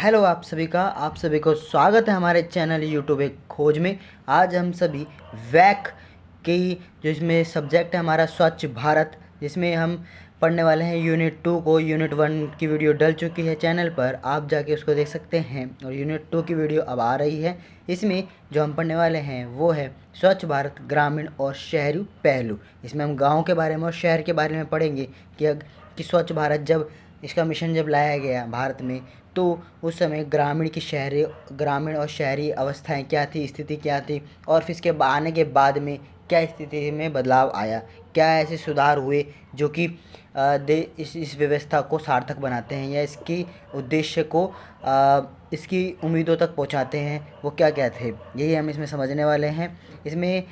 Hello आप सभी को स्वागत है हमारे चैनल यूट्यूब एक खोज में। आज हम सभी वैक की जो इसमें सब्जेक्ट है हमारा स्वच्छ भारत, जिसमें हम पढ़ने वाले हैं यूनिट 2 को। यूनिट 1 की वीडियो डल चुकी है चैनल पर, आप जाके उसको देख सकते हैं, और यूनिट 2 की वीडियो अब आ रही है। इसमें जो हम पढ़ने वाले हैं वो है स्वच्छ भारत ग्रामीण और शहरी पहलू। इसमें हम गाँव के बारे में और शहर के बारे में पढ़ेंगे कि स्वच्छ भारत जब इसका मिशन जब लाया गया भारत में, तो उस समय ग्रामीण और शहरी अवस्थाएं क्या थी, स्थिति क्या थी, और फिर इसके आने के बाद में क्या स्थिति में बदलाव आया, क्या ऐसे सुधार हुए जो कि इस व्यवस्था को सार्थक बनाते हैं या इसकी उद्देश्य को इसकी उम्मीदों तक पहुंचाते हैं, वो क्या क्या थे, यही हम इसमें समझने वाले हैं। इसमें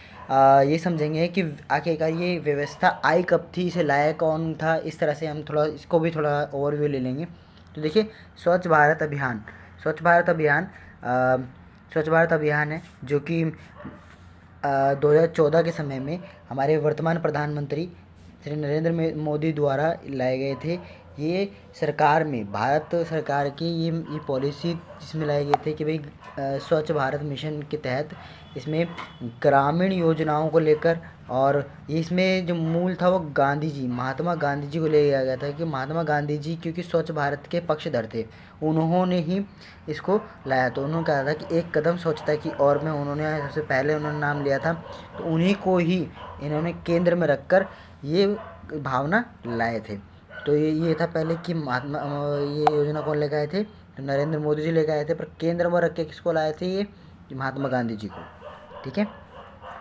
ये समझेंगे कि आखिरकार ये व्यवस्था आई कब थी, इसे लाया कौन था। इस तरह से हम थोड़ा इसको भी थोड़ा ओवरव्यू ले लेंगे। तो देखिए, स्वच्छ भारत अभियान स्वच्छ भारत अभियान है जो कि 2014 के समय में हमारे वर्तमान प्रधानमंत्री श्री नरेंद्र मोदी द्वारा लाए गए थे। ये सरकार में, भारत सरकार की ये पॉलिसी जिसमें लाए गए थे कि भाई स्वच्छ भारत मिशन के तहत इसमें ग्रामीण योजनाओं को लेकर, और इसमें जो मूल था वो महात्मा गांधी जी को ले लिया गया था कि महात्मा गांधी जी क्योंकि स्वच्छ भारत के पक्षधर थे, उन्होंने ही इसको लाया। तो उन्होंने कहा था कि एक कदम स्वच्छता की ओर में उन्होंने सबसे पहले नाम लिया था, तो उन्हीं को ही इन्होंने केंद्र में रखकर ये भावना लाए थे। तो ये था पहले कि ये योजना कौन लेकर आए थे, तो नरेंद्र मोदी जी लेकर आए थे, पर केंद्र में रख के किसको लाए थे, ये महात्मा गांधी जी को। ठीक है,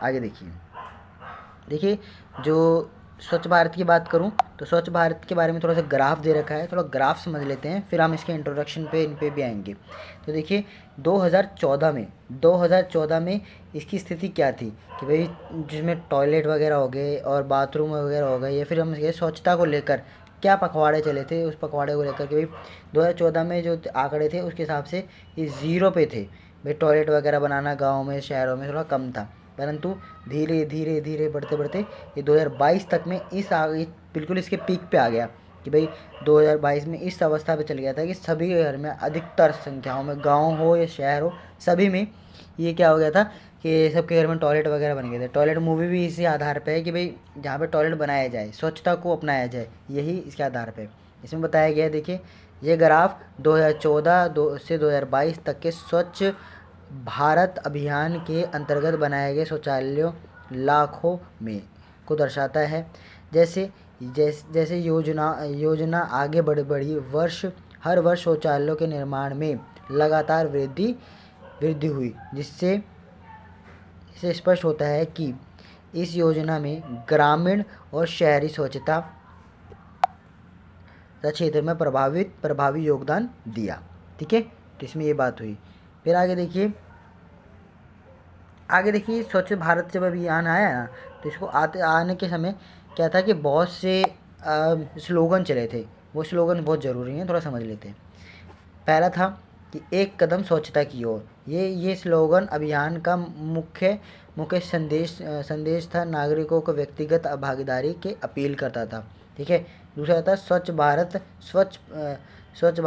आगे देखिए जो स्वच्छ भारत की बात करूं तो स्वच्छ भारत के बारे में थोड़ा सा ग्राफ दे रखा है, थोड़ा ग्राफ समझ लेते हैं, फिर हम इसके इंट्रोडक्शन पे इन पे भी आएंगे। तो देखिए 2014 में इसकी स्थिति क्या थी कि भाई जिसमें टॉयलेट वगैरह हो गए और बाथरूम वगैरह हो गए, या फिर हम ये स्वच्छता को लेकर क्या पखवाड़े चले थे, उस पखवाड़े को लेकर कि भाई 2014 में जो आंकड़े थे उसके हिसाब से ये ज़ीरो पे थे। भाई टॉयलेट वगैरह बनाना गाँव में, शहरों में थोड़ा कम था, परंतु धीरे धीरे धीरे बढ़ते बढ़ते ये 2022 तक में बिल्कुल इसके पीक पे आ गया कि भाई 2022 में इस अवस्था पे चल गया था कि सभी घर में, अधिकतर संख्याओं में, गांव हो या शहर हो, सभी में ये क्या हो गया था कि सबके घर में टॉयलेट वगैरह बन गए थे। टॉयलेट मूवी भी इसी आधार पे है कि भाई जहाँ पे टॉयलेट बनाया जाए, स्वच्छता को अपनाया जाए, यही इसके आधार पे इसमें बताया गया है। देखिए ये ग्राफ 2014 से 2022 तक के स्वच्छ भारत अभियान के अंतर्गत बनाए गए शौचालयों लाखों में को दर्शाता है। जैसे योजना आगे बढ़ी, हर वर्ष शौचालयों के निर्माण में लगातार वृद्धि हुई, जिससे स्पष्ट होता है कि इस योजना में ग्रामीण और शहरी स्वच्छता क्षेत्र में प्रभावी योगदान दिया। ठीक है, तो इसमें ये बात हुई। फिर आगे देखिए स्वच्छ भारत जब अभियान आया ना, तो इसको आने के समय क्या था कि बहुत से स्लोगन चले थे। वो स्लोगन बहुत ज़रूरी हैं, थोड़ा समझ लेते हैं। पहला था कि एक कदम स्वच्छता की ओर। ये स्लोगन अभियान का मुख्य संदेश था, नागरिकों को व्यक्तिगत भागीदारी के अपील करता था। ठीक है, दूसरा था स्वच्छ भारत स्वस्थ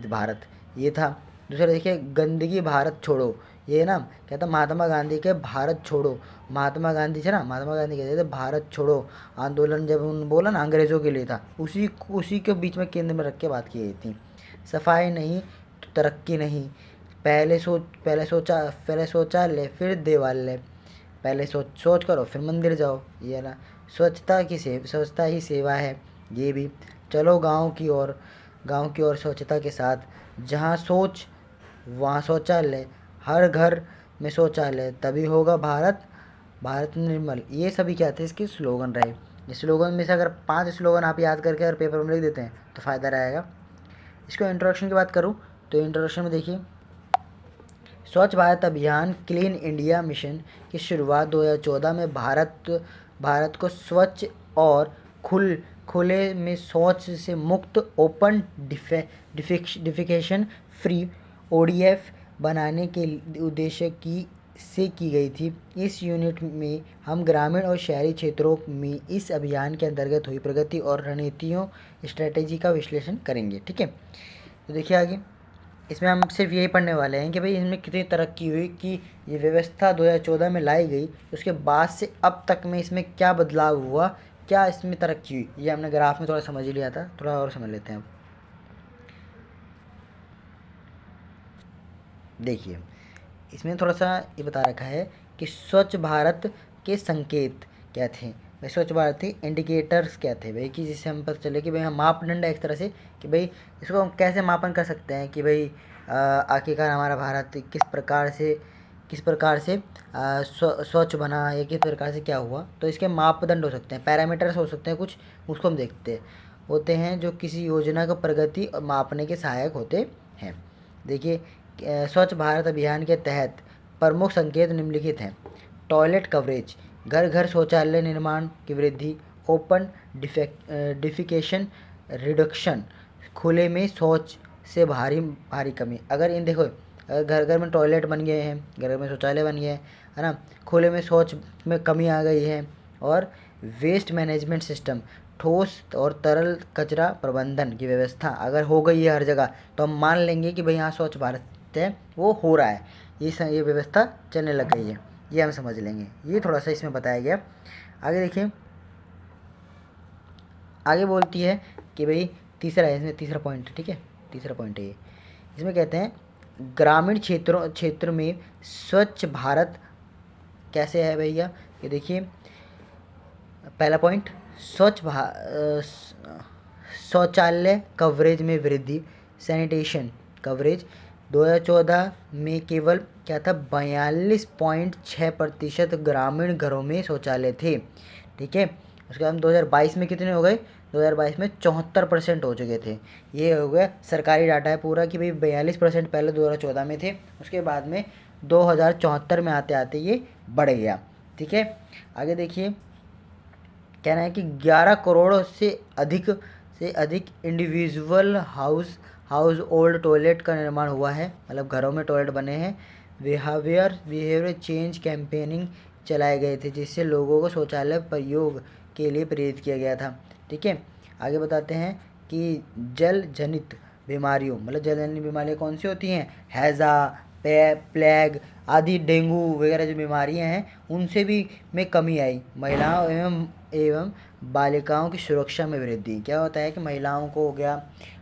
भारत, ये था। दूसरा देखिए गंदगी भारत छोड़ो, ये ना क्या था, महात्मा गांधी के भारत छोड़ो, महात्मा गांधी कहते थे भारत छोड़ो आंदोलन, जब उन्होंने बोला ना अंग्रेज़ों के लिए था, उसी के बीच में केंद्र में रख के बात की गई थी। सफाई नहीं तो तरक्की नहीं, पहले शौचालय फिर देवालय, पहले सोच करो फिर मंदिर जाओ, ये ना स्वच्छता ही सेवा है। ये भी चलो गांव की ओर स्वच्छता के साथ, जहाँ सोच वहाँ शौचालय, हर घर में शौचालय, तभी होगा भारत निर्मल। ये सभी क्या थे, इसके स्लोगन रहे। इस स्लोगन में से अगर 5 स्लोगन आप याद करके अगर पेपर में लिख देते हैं तो फ़ायदा रहेगा। इसको इंट्रोडक्शन की बात करूँ तो इंट्रोडक्शन में देखिए, स्वच्छ भारत अभियान क्लीन इंडिया मिशन की शुरुआत 2014 में भारत को स्वच्छ और खुले में शौच से मुक्त, ओपन डिफिकेशन फ्री ODF बनाने के उद्देश्य से की गई थी। इस यूनिट में हम ग्रामीण और शहरी क्षेत्रों में इस अभियान के अंतर्गत हुई प्रगति और रणनीतियों स्ट्रेटेजी का विश्लेषण करेंगे। ठीक है, तो देखिए आगे इसमें हम सिर्फ यही पढ़ने वाले हैं कि भाई इसमें कितनी तरक्की हुई, कि ये व्यवस्था 2014 में लाई गई, उसके बाद से अब तक में इसमें क्या बदलाव हुआ, क्या इसमें तरक्की हुई। ये हमने ग्राफ में थोड़ा समझ ही लिया था, थोड़ा और समझ लेते हैं अब। देखिए इसमें थोड़ा सा ये बता रखा है कि स्वच्छ भारत के संकेत क्या थे। भाई स्वच्छ भारत के इंडिकेटर्स क्या थे भाई, कि जिससे हम पता चले कि भाई हम मापदंड है एक तरह से, कि भाई इसको हम कैसे मापन कर सकते हैं कि भाई आखिरकार हमारा भारत किस प्रकार से स्वच्छ बना, या किस प्रकार से क्या हुआ। तो इसके मापदंड हो सकते हैं, पैरामीटर्स हो सकते हैं कुछ, उसको हम देखते होते हैं जो किसी योजना का प्रगति मापने के सहायक होते हैं। देखिए स्वच्छ भारत अभियान के तहत प्रमुख संकेत निम्नलिखित हैं। टॉयलेट कवरेज, घर घर शौचालय निर्माण की वृद्धि, ओपन डिफिकेशन रिडक्शन, खुले में शौच से भारी भारी कमी। अगर इन देखो, अगर घर घर में टॉयलेट बन गए हैं, घर घर में शौचालय बन गए हैं, है ना, खुले में शौच में कमी आ गई है, और वेस्ट मैनेजमेंट सिस्टम, ठोस और तरल कचरा प्रबंधन की व्यवस्था अगर हो गई है हर जगह, तो हम मान लेंगे कि भाई यहाँ स्वच्छ भारत है वो हो रहा है, ये व्यवस्था चलने लग गई है, ये हम समझ लेंगे। ये थोड़ा सा इसमें बताया गया। आगे देखिए, आगे बोलती है कि भाई तीसरा है, इसमें तीसरा पॉइंट, ठीक है, तीसरा पॉइंट है ये। इसमें कहते हैं ग्रामीण क्षेत्र में स्वच्छ भारत कैसे है भैया। ये देखिए पहला पॉइंट, शौचालय कवरेज में वृद्धि, सैनिटेशन कवरेज 2014 में केवल क्या था, 42.6% ग्रामीण घरों में शौचालय थे, ठीक है। उसके बाद 2022 में कितने हो गए, 2022 में 74% हो चुके थे। ये हो गया सरकारी डाटा है पूरा, कि भाई 42% पहले 2014 में थे, उसके बाद में 2074 में आते आते ये बढ़ गया, ठीक है। आगे देखिए कहना है कि 11 करोड़ से अधिक इंडिविजुअल हाउस होल्ड टॉयलेट का निर्माण हुआ है, मतलब घरों में टॉयलेट बने हैं। बिहेवियर चेंज कैंपेनिंग चलाए गए थे, जिससे लोगों को शौचालय प्रयोग के लिए प्रेरित किया गया था, ठीक है। आगे बताते हैं कि जल जनित बीमारियों, मतलब जल जनित बीमारियाँ कौन सी होती हैं, हैज़ा, प्लेग आदि, डेंगू वगैरह जो बीमारियां हैं उनसे भी में कमी आई। महिलाओं एवं बालिकाओं की सुरक्षा में वृद्धि, क्या होता है कि महिलाओं को हो गया,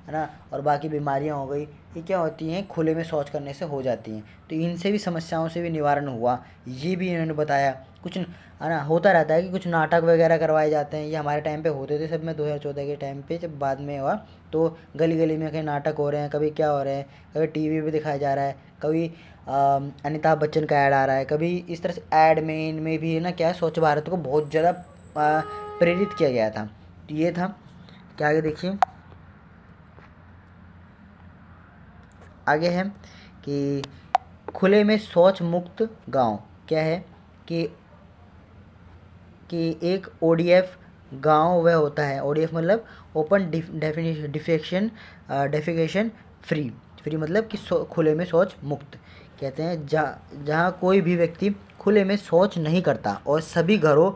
है ना, और बाकी बीमारियां हो गई, ये क्या होती हैं, खुले में शौच करने से हो जाती हैं, तो इनसे भी समस्याओं से भी निवारण हुआ, ये भी इन्होंने बताया। कुछ है ना होता रहता है कि कुछ नाटक वगैरह करवाए जाते हैं, ये हमारे टाइम पे होते थे सब में, 2014 के टाइम पे, जब बाद में हुआ तो गली गली में कहीं नाटक हो रहे हैं, कभी क्या हो रहे हैं, कभी टीवी पे दिखाया जा रहा है, कभी अमिताभ बच्चन का ऐड आ रहा है, कभी इस तरह से ऐड में इनमें भी है ना, क्या है, स्वच्छ भारत को बहुत ज़्यादा प्रेरित किया गया था। तो ये था। क्या आगे देखिए, आगे है कि खुले में शौच मुक्त गांव क्या है, कि एक ओडीएफ गांव वह होता है, ओडीएफ मतलब ओपन डेफिकेशन फ्री मतलब कि खुले में शौच मुक्त, कहते हैं जहाँ कोई भी व्यक्ति खुले में शौच नहीं करता, और सभी घरों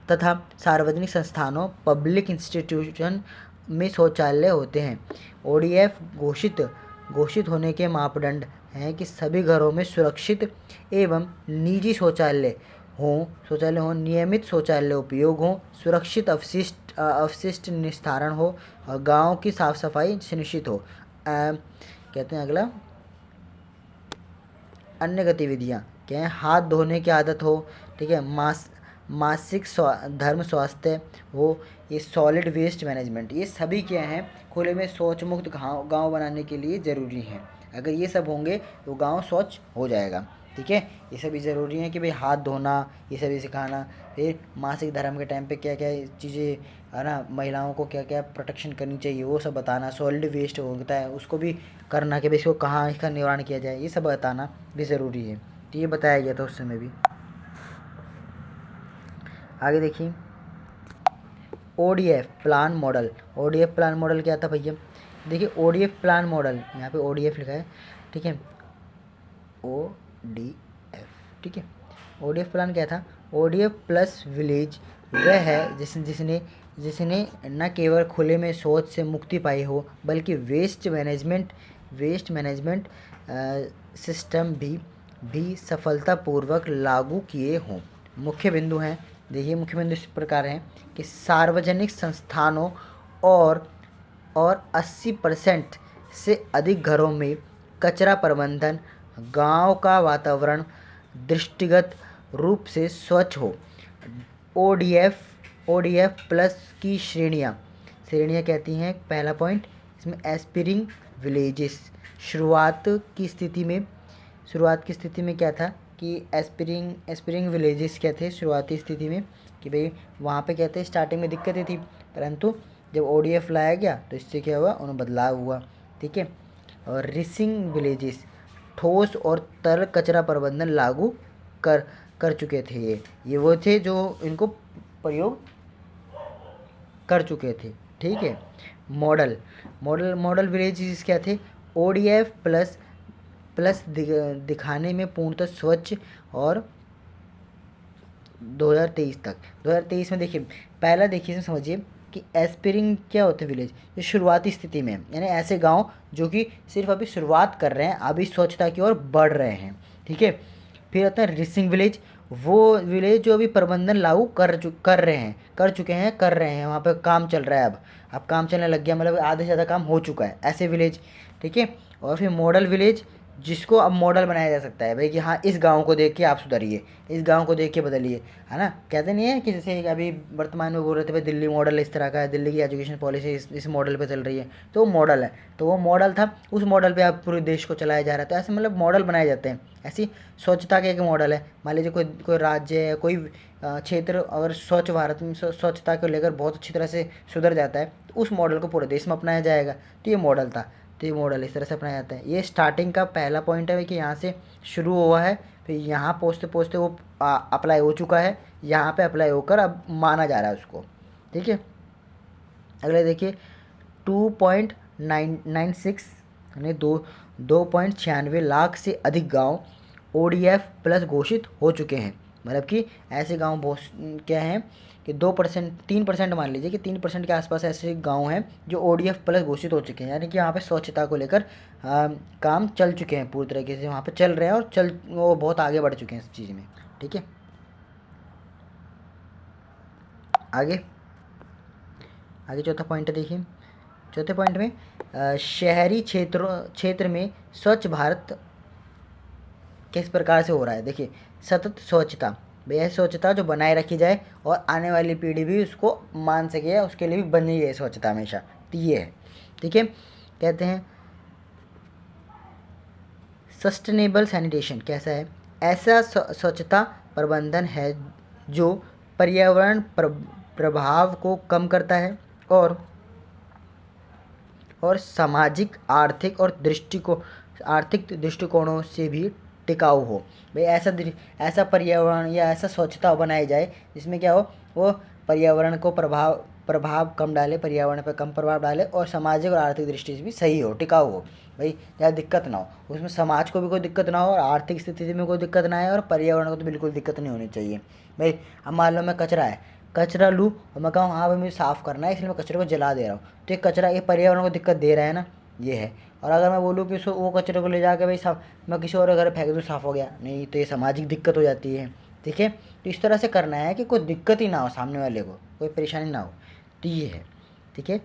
तथा सार्वजनिक संस्थानों पब्लिक इंस्टीट्यूशन में शौचालय होते हैं। ओडीएफ घोषित होने के मापदंड हैं कि सभी घरों में सुरक्षित एवं निजी शौचालय हों, नियमित शौचालय उपयोग हो, सुरक्षित अवशिष्ट निस्तारण हो, और गांव की साफ सफाई सुनिश्चित हो। कहते हैं अगला, अन्य गतिविधियाँ क्या है, हाथ धोने की आदत हो, ठीक है, मासिक धर्म स्वास्थ्य हो, ये सॉलिड वेस्ट मैनेजमेंट, ये सभी क्या हैं, खुले में शौच मुक्त गाँव बनाने के लिए ज़रूरी हैं। अगर ये सब होंगे तो गांव स्वच्छ हो जाएगा, ठीक है। ये सभी ज़रूरी है कि भाई हाथ धोना, ये सभी सिखाना, फिर मासिक धर्म के टाइम पे क्या क्या चीज़ें, है ना, महिलाओं को क्या क्या प्रोटेक्शन करनी चाहिए वो सब बताना, सॉलिड वेस्ट होता है उसको भी करना, कि भाई इसको कहाँ इसका निवारण किया जाए, ये सब बताना भी ज़रूरी है। तो ये बताया गया था उस समय भी। आगे देखिए, ओडीएफ प्लान मॉडल क्या था भैया। देखिए ओडीएफ प्लान मॉडल, यहाँ पे ओडीएफ लिखा है, ठीक है, ओडीएफ, ठीक है। ओडीएफ प्लान क्या था, ओडीएफ प्लस विलेज वह है जिसने न केवल खुले में शौच से मुक्ति पाई हो, बल्कि waste management waste management system भी सफलतापूर्वक लागू किए हों। मुख्य बिंदु हैं, देखिए मुख्य बिंदु इस प्रकार हैं कि सार्वजनिक संस्थानों और 80% से अधिक घरों में कचरा प्रबंधन, गांव का वातावरण दृष्टिगत रूप से स्वच्छ हो। ओडीएफ प्लस की श्रेणियाँ कहती हैं, पहला पॉइंट इसमें एस्पिरिंग विलेजेस। शुरुआत की स्थिति में क्या था कि एस्पिरिंग विलेजेस क्या थे शुरुआती स्थिति में, कि भाई वहाँ पे क्या थे, स्टार्टिंग में दिक्कतें थी, परंतु जब ओडीएफ लाया गया तो इससे क्या हुआ, उन्हें बदलाव हुआ। ठीक है। और रिसिंग विलेजेस ठोस और तरल कचरा प्रबंधन लागू कर चुके थे। ये वो थे जो इनको प्रयोग कर चुके थे। ठीक है। मॉडल विलेजेस क्या थे, ओडीएफ प्लस दिखाने में पूर्णतः स्वच्छ। और 2023 में देखिए, पहला देखिए समझिए कि एस्पिरिंग क्या होते हैं विलेज, जो शुरुआती स्थिति में, यानी ऐसे गांव जो कि सिर्फ अभी शुरुआत कर रहे हैं, अभी स्वच्छता की ओर बढ़ रहे हैं। ठीक है। फिर आता है रिसिंग विलेज, वो विलेज जो अभी प्रबंधन लागू कर चुके हैं, वहाँ पे काम चल रहा है, अब काम चलने लग गया, मतलब आधे से ज़्यादा काम हो चुका है, ऐसे विलेज। ठीक है। और फिर मॉडल विलेज, जिसको अब मॉडल बनाया जा सकता है भाई कि हाँ इस गांव को देख के आप सुधरिए, इस गांव को देख के बदलिए, है ना। कहते नहीं है कि जैसे अभी वर्तमान में बोल रहे थे भाई दिल्ली मॉडल इस तरह का है, दिल्ली की एजुकेशन पॉलिसी इस मॉडल पे चल रही है, तो वो मॉडल है, तो वो मॉडल था, उस मॉडल पे अब पूरे देश को चलाया जा रहा है। तो ऐसे मतलब मॉडल बनाए जाते हैं, ऐसी स्वच्छता का एक मॉडल है। मान लीजिए कोई राज्य है, कोई क्षेत्र अगर स्वच्छ भारत में स्वच्छता को लेकर बहुत अच्छी तरह से सुधर जाता है, तो उस मॉडल को पूरे देश में अपनाया जाएगा। तो ये मॉडल था, तो ये मॉडल इस तरह से अपनाया जाता है। ये स्टार्टिंग का पहला पॉइंट है कि यहाँ से शुरू हुआ है, फिर यहाँ पहुँचते पहुँचते वो अप्लाई हो चुका है, यहाँ पे अप्लाई होकर अब माना जा रहा है उसको। ठीक है। अगले देखिए 2.96 यानी 2.96 लाख से अधिक गांव ओडीएफ प्लस घोषित हो चुके हैं। मतलब कि ऐसे गांव बहुत क्या हैं कि 2%, 3% मान लीजिए कि 3% के आसपास ऐसे गांव हैं जो ओडीएफ प्लस घोषित हो चुके हैं, यानी कि यहाँ पे स्वच्छता को लेकर काम चल चुके हैं, पूरी तरीके से वहाँ पे चल रहे हैं, और वो बहुत आगे बढ़ चुके हैं इस चीज़ में। ठीक है। आगे चौथा पॉइंट देखिए, चौथे पॉइंट में शहरी क्षेत्र में स्वच्छ भारत किस प्रकार से हो रहा है। देखिए सतत स्वच्छता, भैया स्वच्छता जो बनाए रखी जाए और आने वाली पीढ़ी भी उसको मान सके, उसके लिए भी बनी है स्वच्छता हमेशा, तो ये है। ठीक है। कहते हैं सस्टेनेबल सैनिटेशन कैसा है, ऐसा स्वच्छता प्रबंधन है जो पर्यावरण प्रभाव को कम करता है और सामाजिक आर्थिक दृष्टिकोणों से भी टिकाऊ हो। भाई ऐसा पर्यावरण या ऐसा स्वच्छता बनाई जाए जिसमें क्या हो, वो पर्यावरण को प्रभाव कम डाले, पर्यावरण पर कम प्रभाव डाले, और सामाजिक और आर्थिक दृष्टि से भी सही हो, टिकाऊ हो। भाई ज़्यादा दिक्कत ना हो उसमें, समाज को भी कोई दिक्कत ना हो, और आर्थिक स्थिति में कोई दिक्कत ना आए, और पर्यावरण को तो बिल्कुल दिक्कत नहीं होनी चाहिए। भाई अब मान लो मैं कचरा लूँ और मैं कहूँ हाँ भाई मुझे साफ़ करना है, इसलिए मैं कचरे को जला दे रहा हूँ, तो ये कचरा ये पर्यावरण को दिक्कत दे रहा है ना, ये है। और अगर मैं बोलूँ कि उसको वो कचरे को ले जाकर भाई साफ मैं किसी और घर फेंक दूँ, साफ़ हो गया, नहीं, तो ये सामाजिक दिक्कत हो जाती है। ठीक है। तो इस तरह से करना है कि कोई दिक्कत ही ना हो, सामने वाले को कोई परेशानी ना हो, तो ये है। ठीक है।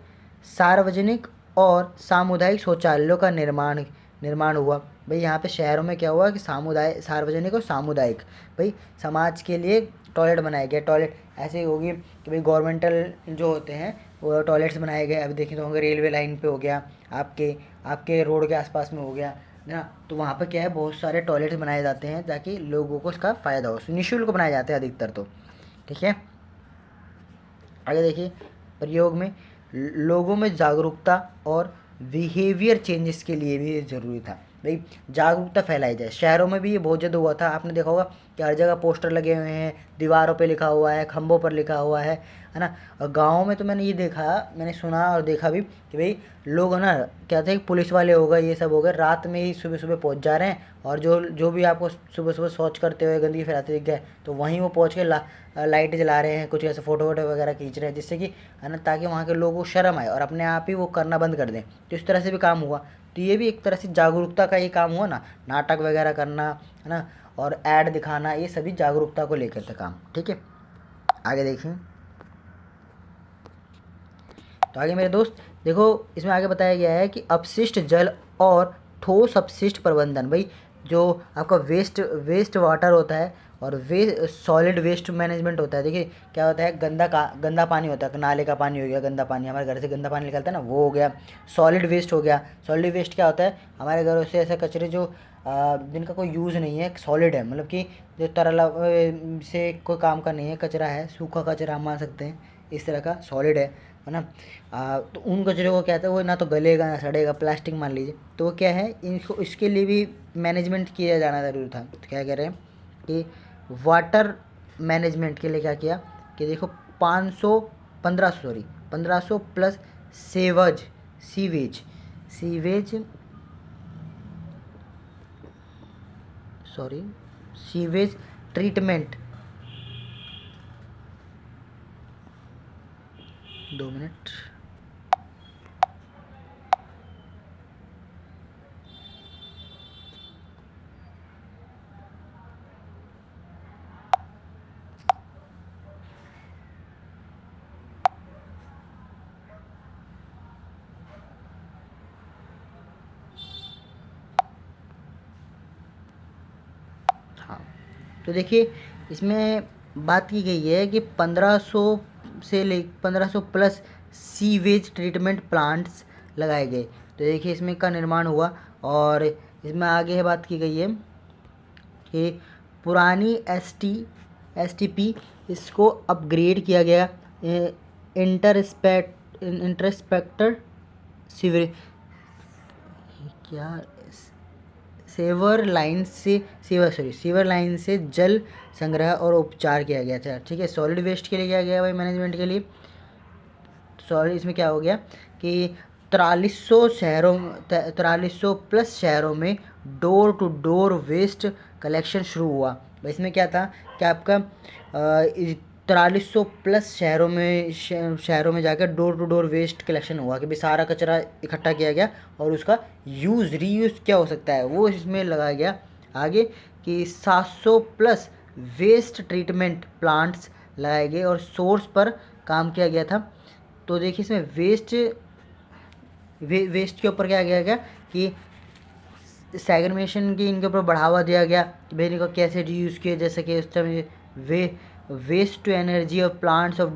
सार्वजनिक और सामुदायिक शौचालयों का निर्माण हुआ। भाई यहाँ पे शहरों में क्या हुआ कि सार्वजनिक और सामुदायिक, भाई समाज के लिए टॉयलेट बनाया गया। टॉयलेट ऐसे होगी कि भाई गवर्नमेंटल जो होते हैं वो टॉयलेट्स बनाए गए। अभी देखें तो होंगे रेलवे लाइन पे हो गया, आपके रोड के आसपास में हो गया ना, तो वहाँ पे क्या है बहुत सारे टॉयलेट्स बनाए जाते हैं ताकि लोगों को इसका फ़ायदा हो, निःशुल्क बनाए जाते हैं अधिकतर तो। ठीक है। आगे देखिए प्रयोग में लोगों में जागरूकता और बिहेवियर चेंजेस के लिए भी ज़रूरी था। भाई जागरूकता फैलाई जाए, शहरों में भी ये बहुत ज़्यादा हुआ था, आपने देखा होगा कि हर जगह पोस्टर लगे हुए हैं, दीवारों पे लिखा हुआ है, खंभों पर लिखा हुआ है ना। और गाँव में तो मैंने सुना और देखा भी कि भाई लोग है ना, क्या थे पुलिस वाले हो गए, ये सब हो गए, रात में ही सुबह सुबह पहुंच जा रहे हैं, और जो भी आपको सुबह सुबह शौच करते हुए गंदगी फैलाते दिख गए तो वहीं वो पहुंच के लाइट जला रहे हैं, कुछ ऐसे फ़ोटो वोटो वगैरह खींच रहे हैं, जिससे कि है ना ताकि वहाँ के लोगों को शर्म आए और अपने आप ही वो करना बंद कर दें। तो इस तरह से भी काम हुआ। तो ये भी एक तरह से जागरूकता का ही काम हुआ ना, नाटक वगैरह करना है ना, और ऐड दिखाना, ये सभी जागरूकता को लेकर था काम। ठीक है, आगे देखिए। तो आगे मेरे दोस्त देखो, इसमें आगे बताया गया है कि अपशिष्ट जल और ठोस अपशिष्ट प्रबंधन। भाई जो आपका वेस्ट वाटर होता है और सॉलिड वेस्ट मैनेजमेंट होता है। देखिए क्या होता है, गंदा पानी होता है, नाले का पानी हो गया, गंदा पानी, हमारे घर से गंदा पानी निकलता है ना, वो हो गया। सॉलिड वेस्ट हो गया। सॉलिड वेस्ट क्या होता है, हमारे घरों से ऐसे कचरे जो जिनका कोई यूज़ नहीं है, सॉलिड है, मतलब कि जो तरल से कोई काम का नहीं है, कचरा है, सूखा कचरा हम मान सकते हैं, इस तरह का सॉलिड है ना। तो उन कचरे को क्या था, वो ना तो गलेगा ना सड़ेगा, प्लास्टिक मान लीजिए, तो वो क्या है, इनको इसके लिए भी मैनेजमेंट किया जाना ज़रूरी था। तो क्या कह रहे हैं कि वाटर मैनेजमेंट के लिए क्या किया कि देखो 1500 plus sewage sewage sorry sewage treatment, 2 minute. हाँ, तो देखिए इसमें बात की गई है कि 1500 प्लस सीवेज ट्रीटमेंट प्लांट्स लगाए गए। तो देखिए इसमें का निर्माण हुआ, और इसमें आगे बात की गई है कि पुरानी एसटीपी इसको अपग्रेड किया गया, इंटरस्पेक्टर सीवर क्या सीवर लाइन से जल संग्रह और उपचार किया गया था। ठीक है, सॉलिड वेस्ट के लिए किया गया भाई, मैनेजमेंट के लिए। सॉलिड इसमें क्या हो गया कि 4300 प्लस शहरों में door to door waste collection शुरू हुआ। भाई इसमें क्या था कि आपका 4300 प्लस शहरों में जाकर door to door waste collection हुआ कि भाई सारा कचरा इकट्ठा किया गया और उसका रीयूज़ क्या हो सकता है वो इसमें लगाया गया। आगे कि 700 प्लस वेस्ट ट्रीटमेंट प्लांट्स लगाए गए और सोर्स पर काम किया गया था। तो देखिए इसमें वेस्ट के ऊपर क्या किया गया कि सेग्रीगेशन की इनके ऊपर बढ़ावा दिया गया कि भाई इनको कैसे रीयूज़ किया, जैसे कि उस टाइम वेस्ट टू एनर्जी और प्लांट्स ऑफ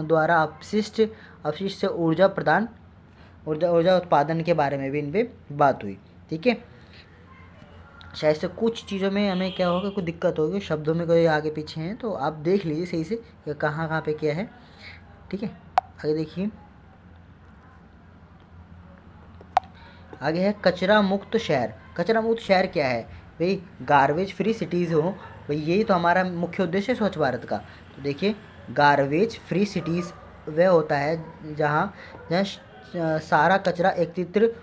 द्वारा अपशिष्ट से ऊर्जा उत्पादन के बारे में भी इन पर बात हुई। ठीक है, शायद से कुछ चीज़ों में हमें क्या होगा, कोई दिक्कत होगी, शब्दों में कोई आगे पीछे हैं, तो आप देख लीजिए सही से कि कहाँ कहाँ पे क्या है। ठीक है, आगे देखिए, आगे है कचरा मुक्त शहर। कचरा मुक्त शहर क्या है भाई, गार्बेज फ्री सिटीज़ हो, भाई यही तो हमारा मुख्य उद्देश्य है स्वच्छ भारत का। तो देखिए गार्बेज फ्री सिटीज़ वह होता है जहाँ जहाँ सारा कचरा एकत्रित,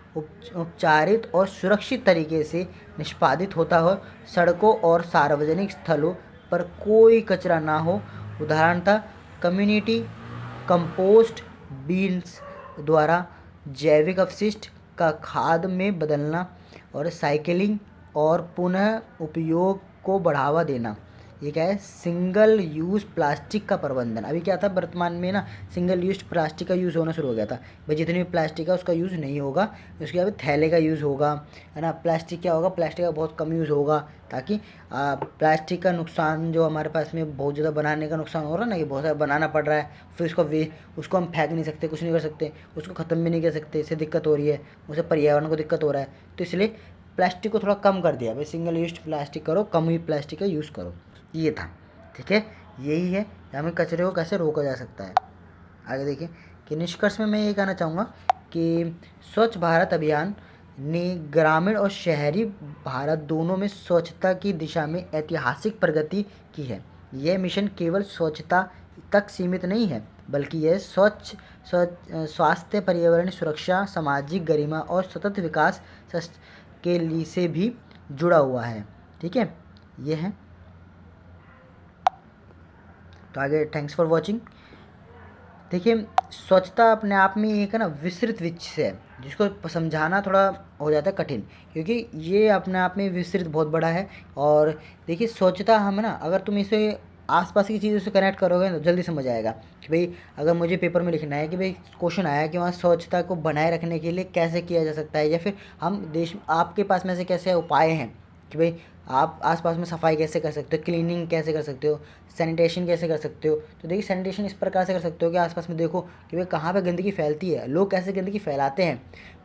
उपचारित और सुरक्षित तरीके से निष्पादित होता हो, सड़कों और सार्वजनिक स्थलों पर कोई कचरा ना हो। उदाहरणतः कम्युनिटी कंपोस्ट बीन्स द्वारा जैविक अपशिष्ट का खाद में बदलना और साइकिलिंग और पुनः उपयोग को बढ़ावा देना। ये क्या है, सिंगल यूज़ प्लास्टिक का प्रबंधन। अभी क्या था, वर्तमान में ना सिंगल यूज़ प्लास्टिक का यूज़ होना शुरू हो गया था। भाई जितनी भी प्लास्टिक है उसका यूज़ नहीं होगा, उसके बाद थैले का यूज़ होगा, है ना। प्लास्टिक क्या होगा, प्लास्टिक का बहुत कम यूज़ होगा, ताकि प्लास्टिक का नुकसान जो हमारे पास में बहुत ज़्यादा बनाने का नुकसान हो रहा है ना, कि बहुत ज़्यादा बनाना पड़ रहा है, फिर उसको हम फेंक नहीं सकते, कुछ नहीं कर सकते, उसको ख़त्म भी नहीं कर सकते, इससे दिक्कत हो रही है, उससे पर्यावरण को दिक्कत हो रहा है। तो इसलिए प्लास्टिक को थोड़ा कम कर दिया भाई, सिंगल यूज प्लास्टिक करो, कम ही प्लास्टिक का यूज़ करो, ये था। ठीक है, यही है हमें कचरे को कैसे रोका जा सकता है। आगे देखिए कि निष्कर्ष में मैं ये कहना चाहूँगा कि स्वच्छ भारत अभियान ने ग्रामीण और शहरी भारत दोनों में स्वच्छता की दिशा में ऐतिहासिक प्रगति की है। यह मिशन केवल स्वच्छता तक सीमित नहीं है, बल्कि यह स्वास्थ्य, पर्यावरण सुरक्षा, सामाजिक गरिमा और सतत विकास के लिए से भी जुड़ा हुआ है। ठीक है, ये है। तो आगे थैंक्स फॉर वॉचिंग। देखिए स्वच्छता अपने आप में एक है ना विस्तृत विषय है, जिसको समझाना थोड़ा हो जाता है कठिन, क्योंकि ये अपने आप में विस्तृत बहुत बड़ा है। और देखिए स्वच्छता हम ना, अगर तुम इसे आसपास की चीज़ों से कनेक्ट करोगे ना तो जल्दी समझ आएगा कि भाई अगर मुझे पेपर में लिखना है कि भाई क्वेश्चन आया कि वहाँ स्वच्छता को बनाए रखने के लिए कैसे किया जा सकता है, या फिर हम देश आपके पास में से कैसे उपाय हैं कि भाई आप आसपास में सफाई कैसे कर सकते हो, क्लीनिंग कैसे कर सकते हो, सैनिटेशन कैसे कर सकते हो। तो देखिए सैनिटेशन इस प्रकार से कर सकते हो कि आसपास में देखो कि भाई कहाँ पे गंदगी फैलती है, लोग कैसे गंदगी फैलाते हैं।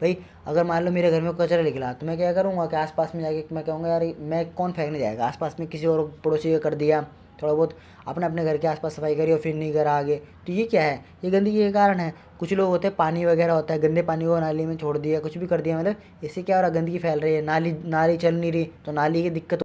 भाई अगर मान लो मेरे घर में कचरा निकला तो मैं क्या करूँगा कि आसपास में जाके मैं कहूँगा यार मैं कौन फेंकने जाएगा, आसपास में किसी और पड़ोसी का कर दिया, थोड़ा बहुत अपने अपने घर के आसपास सफाई करी और फिर नहीं घर आगे, तो ये क्या है, ये गंदगी के कारण है। कुछ लोग होते हैं पानी वगैरह होता है, गंदे पानी को नाली में छोड़ दिया, कुछ भी कर दिया, मतलब इससे क्या हो रहा है, गंदगी फैल रही है, नाली नाली चल नहीं रही तो नाली की दिक्कत